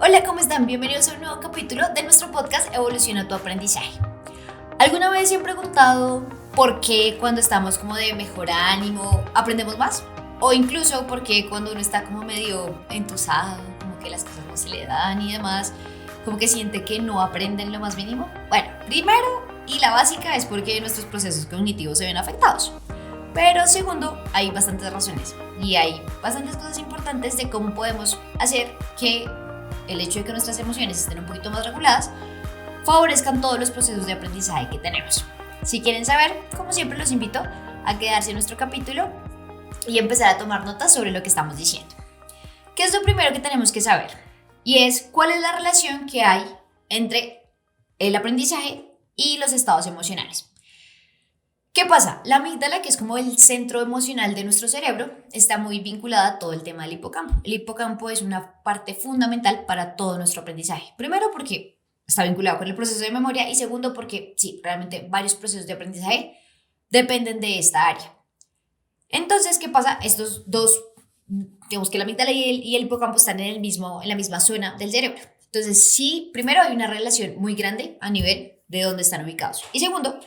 Hola, ¿cómo están? Bienvenidos a un nuevo capítulo de nuestro podcast Evoluciona tu aprendizaje. ¿Alguna vez se han preguntado por qué cuando estamos como de mejor ánimo aprendemos más? O incluso por qué cuando uno está como medio entusado, como que las cosas no se le dan y demás, como que siente que no aprende en lo más mínimo. Bueno, primero y la básica es porque nuestros procesos cognitivos se ven afectados. Pero segundo, hay bastantes razones y hay bastantes cosas importantes de cómo podemos hacer que el hecho de que nuestras emociones estén un poquito más reguladas favorezcan todos los procesos de aprendizaje que tenemos. Si quieren saber, como siempre los invito a quedarse en nuestro capítulo y empezar a tomar notas sobre lo que estamos diciendo. ¿Qué es lo primero que tenemos que saber? Y es cuál es la relación que hay entre el aprendizaje y los estados emocionales. ¿Qué pasa? La amígdala, que es como el centro emocional de nuestro cerebro, está muy vinculada a todo el tema del hipocampo. El hipocampo es una parte fundamental para todo nuestro aprendizaje. Primero porque está vinculado con el proceso de memoria y segundo porque sí, realmente varios procesos de aprendizaje dependen de esta área. Entonces, ¿qué pasa? Estos dos, digamos que la amígdala y el hipocampo están en la misma zona del cerebro. Entonces, sí, primero hay una relación muy grande a nivel de dónde están ubicados. Y segundo,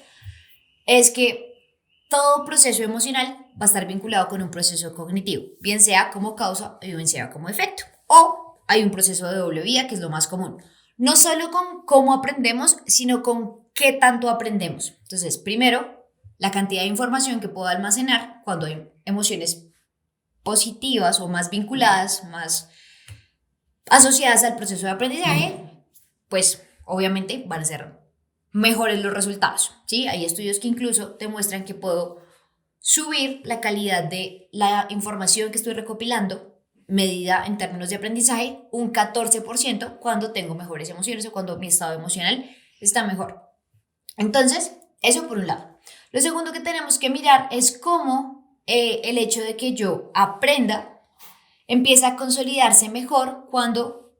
es que todo proceso emocional va a estar vinculado con un proceso cognitivo, bien sea como causa o bien sea como efecto. O hay un proceso de doble vía, que es lo más común. No solo con cómo aprendemos, sino con qué tanto aprendemos. Entonces, primero, la cantidad de información que puedo almacenar cuando hay emociones positivas o más vinculadas, más asociadas al proceso de aprendizaje, pues obviamente van a ser mejores los resultados, ¿sí? Hay estudios que incluso demuestran que puedo subir la calidad de la información que estoy recopilando, medida en términos de aprendizaje, un 14% cuando tengo mejores emociones o cuando mi estado emocional está mejor. Entonces, eso por un lado. Lo segundo que tenemos que mirar es cómo el hecho de que yo aprenda empieza a consolidarse mejor cuando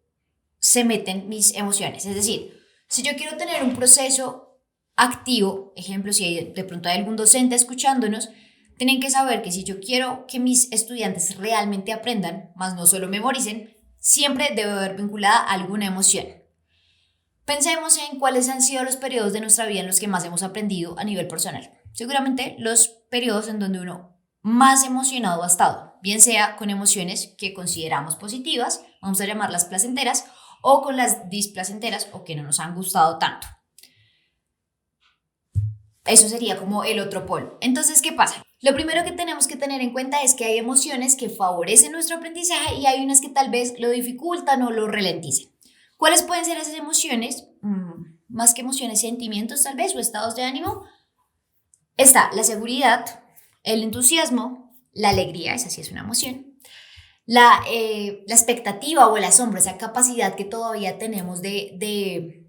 se meten mis emociones. Es decir, si yo quiero tener un proceso activo, ejemplo, si de pronto hay algún docente escuchándonos, tienen que saber que si yo quiero que mis estudiantes realmente aprendan, más no solo memoricen, siempre debe haber vinculada alguna emoción. Pensemos en cuáles han sido los periodos de nuestra vida en los que más hemos aprendido a nivel personal. Seguramente los periodos en donde uno más emocionado ha estado, bien sea con emociones que consideramos positivas, vamos a llamarlas placenteras, o con las displacenteras o que no nos han gustado tanto. Eso sería como el otro polo. Entonces, ¿qué pasa? Lo primero que tenemos que tener en cuenta es que hay emociones que favorecen nuestro aprendizaje y hay unas que tal vez lo dificultan o lo ralenticen. ¿Cuáles pueden ser esas emociones? Más que emociones, sentimientos tal vez o estados de ánimo. Está la seguridad, el entusiasmo, la alegría, esa sí es una emoción, la expectativa o el asombro, esa capacidad que todavía tenemos de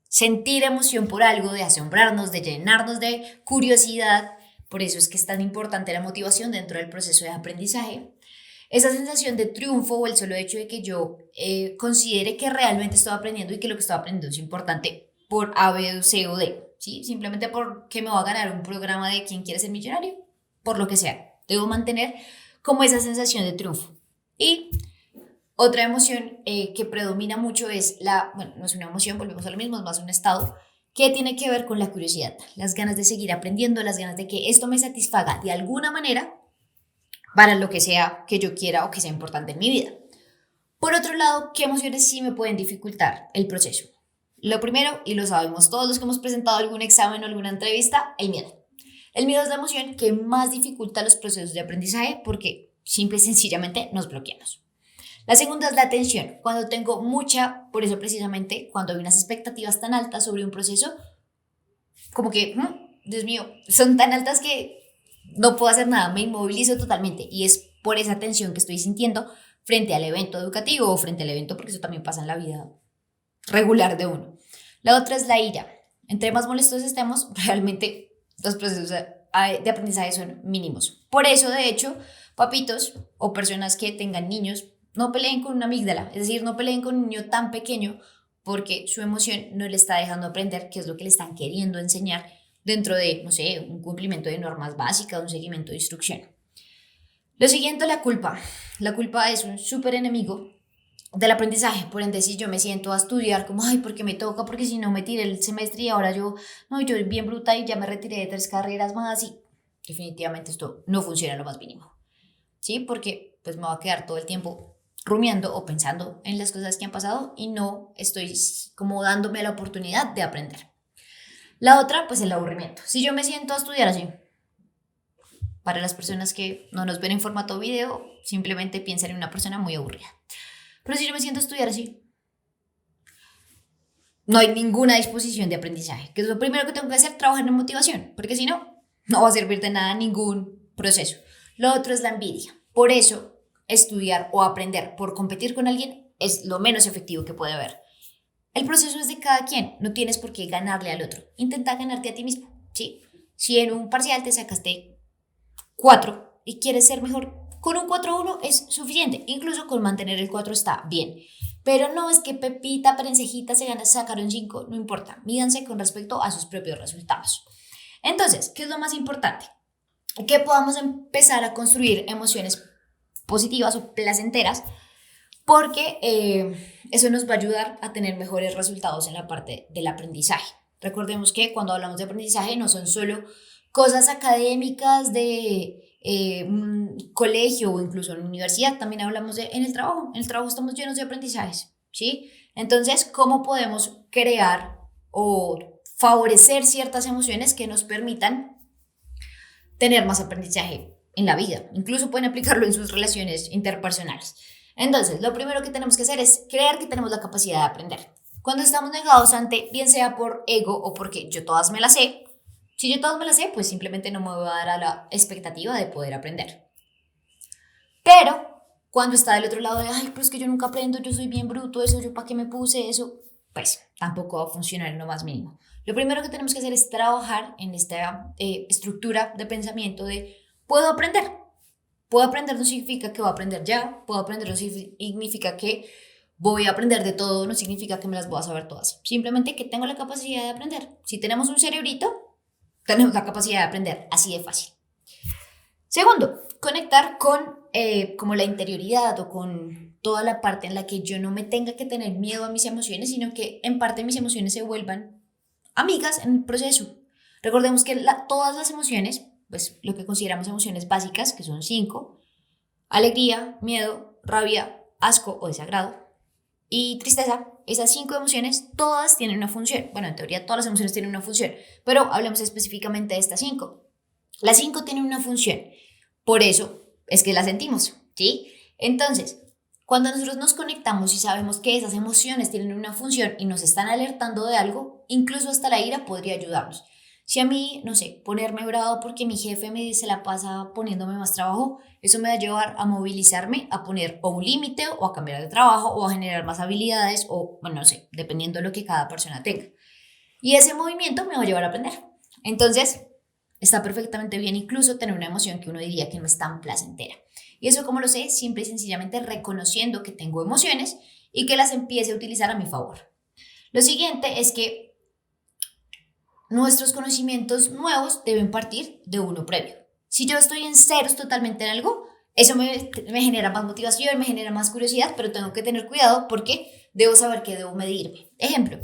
sentir emoción por algo, de asombrarnos, de llenarnos de curiosidad. Por eso es que es tan importante la motivación dentro del proceso de aprendizaje. Esa sensación de triunfo o el solo hecho de que yo considere que realmente estoy aprendiendo y que lo que estoy aprendiendo es importante por A, B, C o D, ¿sí? Simplemente porque me va a ganar un programa de quién quiere ser millonario, por lo que sea. Debo mantener como esa sensación de triunfo. Y otra emoción que predomina mucho es bueno, no es una emoción, volvemos a lo mismo, es más un estado que tiene que ver con la curiosidad, las ganas de seguir aprendiendo, las ganas de que esto me satisfaga de alguna manera para lo que sea que yo quiera o que sea importante en mi vida. Por otro lado, ¿qué emociones sí me pueden dificultar el proceso? Lo primero, y lo sabemos todos los que hemos presentado algún examen o alguna entrevista, el miedo. El miedo es la emoción que más dificulta los procesos de aprendizaje porque simple y sencillamente nos bloqueamos. La segunda es la atención. Cuando tengo mucha, por eso precisamente, cuando hay unas expectativas tan altas sobre un proceso, como que, Dios mío, son tan altas que no puedo hacer nada, me inmovilizo totalmente. Y es por esa tensión que estoy sintiendo frente al evento educativo o frente al evento, porque eso también pasa en la vida regular de uno. La otra es la ira. Entre más molestos estemos, realmente los procesos de aprendizaje son mínimos. Por eso, de hecho, papitos o personas que tengan niños, no peleen con una amígdala, es decir, no peleen con un niño tan pequeño porque su emoción no le está dejando aprender qué es lo que le están queriendo enseñar dentro de, no sé, un cumplimiento de normas básicas, un seguimiento de instrucción. Lo siguiente, la culpa. La culpa es un súper enemigo del aprendizaje. Por ende, si yo me siento a estudiar como, ay, porque me toca, porque si no me tiré el semestre y ahora yo, no, yo bien bruta y ya me retiré de 3 carreras más y definitivamente esto no funciona en lo más mínimo, ¿sí? Porque pues me va a quedar todo el tiempo rumiando o pensando en las cosas que han pasado y no estoy como dándome la oportunidad de aprender. La otra, pues el aburrimiento. Si yo me siento a estudiar así, para las personas que no nos ven en formato video, simplemente piensan en una persona muy aburrida. Pero si yo me siento a estudiar así, no hay ninguna disposición de aprendizaje, que es lo primero que tengo que hacer, trabajar en motivación, porque si no, no va a servir de nada ningún proceso. Lo otro es la envidia. Por eso, estudiar o aprender por competir con alguien es lo menos efectivo que puede haber. El proceso es de cada quien, no tienes por qué ganarle al otro. Intenta ganarte a ti mismo, ¿sí? Si en un parcial te sacaste 4 y quieres ser mejor, con un 4,1 es suficiente. Incluso con mantener el 4 está bien. Pero no es que Pepita, Perencejita sacaron 5, no importa. Mídanse con respecto a sus propios resultados. Entonces, ¿qué es lo más importante? Que podamos empezar a construir emociones positivas o placenteras, porque eso nos va a ayudar a tener mejores resultados en la parte del aprendizaje. Recordemos que cuando hablamos de aprendizaje no son solo cosas académicas de un colegio o incluso en la universidad, también hablamos de en el trabajo. En el trabajo estamos llenos de aprendizajes, ¿sí? Entonces, ¿cómo podemos crear o favorecer ciertas emociones que nos permitan tener más aprendizaje en la vida? Incluso pueden aplicarlo en sus relaciones interpersonales. Entonces, lo primero que tenemos que hacer es creer que tenemos la capacidad de aprender. Cuando estamos negados ante, bien sea por ego o porque yo todas me las sé, si yo todas me las sé, pues simplemente no me voy a dar a la expectativa de poder aprender. Pero cuando está del otro lado de, ay, pues que yo nunca aprendo, yo soy bien bruto, eso, yo para qué me puse eso, pues tampoco va a funcionar en lo más mínimo. Lo primero que tenemos que hacer es trabajar en esta estructura de pensamiento de, puedo aprender. Puedo aprender no significa que voy a aprender ya, puedo aprender no significa que voy a aprender de todo, no significa que me las voy a saber todas. Simplemente que tengo la capacidad de aprender. Si tenemos un cerebrito, tenemos la capacidad de aprender, así de fácil. Segundo, conectar con como la interioridad o con toda la parte en la que yo no me tenga que tener miedo a mis emociones, sino que en parte mis emociones se vuelvan amigas en el proceso. Recordemos que todas las emociones, pues lo que consideramos emociones básicas, que son 5, alegría, miedo, rabia, asco o desagrado y tristeza, esas 5 emociones todas tienen una función. Bueno, en teoría todas las emociones tienen una función, pero hablemos específicamente de estas 5. Las 5 tienen una función, por eso es que las sentimos, ¿sí? Entonces, cuando nosotros nos conectamos y sabemos que esas emociones tienen una función y nos están alertando de algo, incluso hasta la ira podría ayudarnos. Si a mí, no sé, ponerme bravo porque mi jefe me se la pasa poniéndome más trabajo, eso me va a llevar a movilizarme, a poner o un límite o a cambiar de trabajo o a generar más habilidades o, bueno, no sé, dependiendo de lo que cada persona tenga. Y ese movimiento me va a llevar a aprender. Entonces, está perfectamente bien incluso tener una emoción que uno diría que no es tan placentera. Y eso, como lo sé, simple y sencillamente reconociendo que tengo emociones y que las empiece a utilizar a mi favor. Lo siguiente es que nuestros conocimientos nuevos deben partir de uno previo. Si yo estoy en ceros totalmente en algo, eso me genera más motivación, me genera más curiosidad, pero tengo que tener cuidado porque debo saber qué debo medirme. Ejemplo,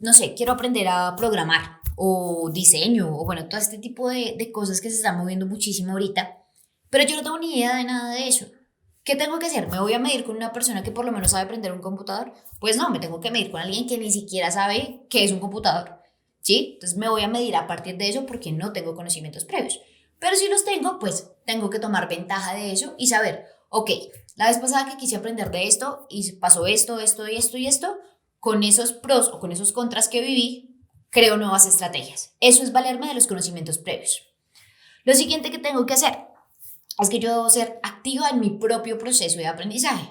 no sé, quiero aprender a programar o diseño o bueno, todo este tipo de cosas que se están moviendo muchísimo ahorita, pero yo no tengo ni idea de nada de eso. ¿Qué tengo que hacer? ¿Me voy a medir con una persona que por lo menos sabe aprender un computador? Pues no, me tengo que medir con alguien que ni siquiera sabe qué es un computador, ¿sí? Entonces me voy a medir a partir de eso porque no tengo conocimientos previos. Pero si los tengo, pues tengo que tomar ventaja de eso y saber, ok, la vez pasada que quise aprender de esto y pasó esto, esto y esto y esto, con esos pros o con esos contras que viví, creo nuevas estrategias. Eso es valerme de los conocimientos previos. Lo siguiente que tengo que hacer es que yo debo ser activa en mi propio proceso de aprendizaje.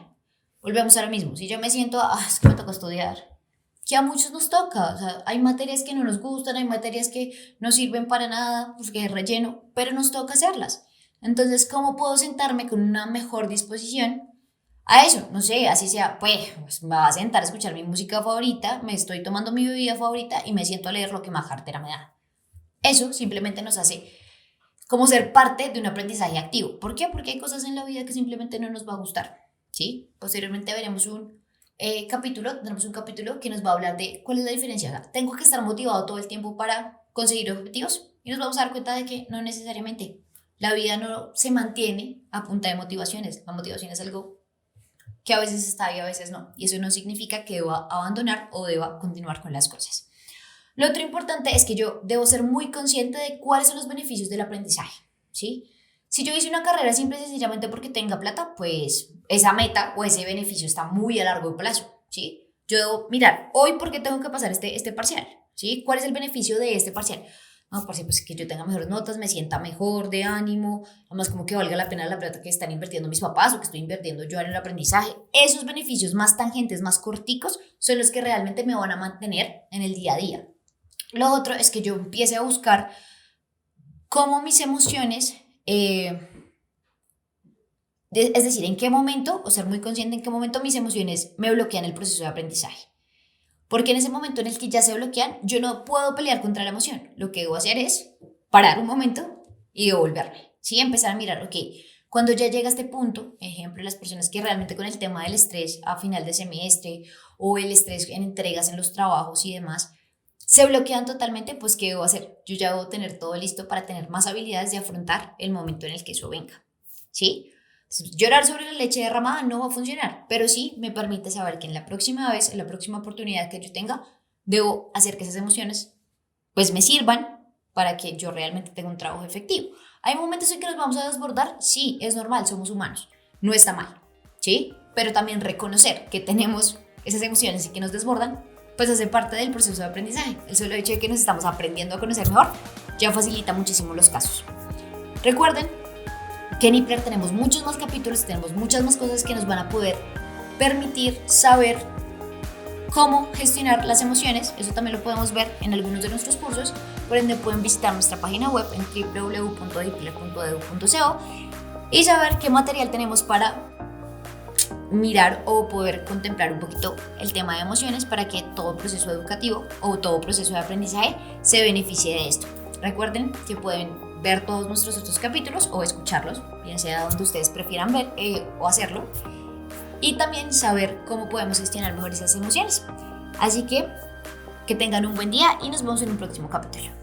Volvemos a lo mismo. Si yo me siento, es que me toca estudiar, que a muchos nos toca. O sea, hay materias que no nos gustan, hay materias que no sirven para nada, porque es relleno, pero nos toca hacerlas. Entonces, ¿cómo puedo sentarme con una mejor disposición a eso? No sé, así sea, pues me va a sentar a escuchar mi música favorita, me estoy tomando mi bebida favorita y me siento a leer lo que más cartera me da. Eso simplemente nos hace como ser parte de un aprendizaje activo. ¿Por qué? Porque hay cosas en la vida que simplemente no nos va a gustar, ¿sí? Posteriormente veremos tendremos un capítulo que nos va a hablar de cuál es la diferencia. O sea, tengo que estar motivado todo el tiempo para conseguir objetivos y nos vamos a dar cuenta de que no necesariamente. La vida no se mantiene a punta de motivaciones. La motivación es algo que a veces está y a veces no. Y eso no significa que deba abandonar o deba continuar con las cosas. Lo otro importante es que yo debo ser muy consciente de cuáles son los beneficios del aprendizaje, ¿sí? Si yo hice una carrera simple y sencillamente porque tenga plata, pues esa meta o ese beneficio está muy a largo plazo, ¿sí? Yo debo mirar, hoy por qué tengo que pasar este parcial, ¿sí? ¿Cuál es el beneficio de este parcial? No, parce, pues que yo tenga mejores notas, me sienta mejor de ánimo, además como que valga la pena la plata que están invirtiendo mis papás o que estoy invirtiendo yo en el aprendizaje. Esos beneficios más tangentes, más corticos, son los que realmente me van a mantener en el día a día. Lo otro es que yo empiece a buscar cómo mis emociones, es decir, en qué momento, o ser muy consciente en qué momento mis emociones me bloquean el proceso de aprendizaje. Porque en ese momento en el que ya se bloquean, yo no puedo pelear contra la emoción. Lo que debo hacer es parar un momento y devolverme. ¿Sí? Empezar a mirar, ok, cuando ya llega a este punto, ejemplo, las personas que realmente con el tema del estrés a final de semestre o el estrés en entregas en los trabajos y demás, se bloquean totalmente, pues ¿qué debo hacer? Yo ya debo tener todo listo para tener más habilidades de afrontar el momento en el que eso venga. ¿Sí? Llorar sobre la leche derramada no va a funcionar, pero sí me permite saber que en la próxima vez, en la próxima oportunidad que yo tenga, debo hacer que esas emociones pues me sirvan para que yo realmente tenga un trabajo efectivo. ¿Hay momentos en que nos vamos a desbordar? Sí, es normal, somos humanos, no está mal, ¿sí? Pero también reconocer que tenemos esas emociones y que nos desbordan, pues hace parte del proceso de aprendizaje. El solo hecho de que nos estamos aprendiendo a conocer mejor ya facilita muchísimo los casos. Recuerden que en Ipler tenemos muchos más capítulos, tenemos muchas más cosas que nos van a poder permitir saber cómo gestionar las emociones. Eso también lo podemos ver en algunos de nuestros cursos. Por ende pueden visitar nuestra página web en www.ipler.edu.co y saber qué material tenemos para mirar o poder contemplar un poquito el tema de emociones para que todo proceso educativo o todo proceso de aprendizaje se beneficie de esto. Recuerden que pueden ver todos nuestros otros capítulos o escucharlos, bien sea donde ustedes prefieran ver o hacerlo, y también saber cómo podemos gestionar mejor esas emociones. Así que tengan un buen día y nos vemos en un próximo capítulo.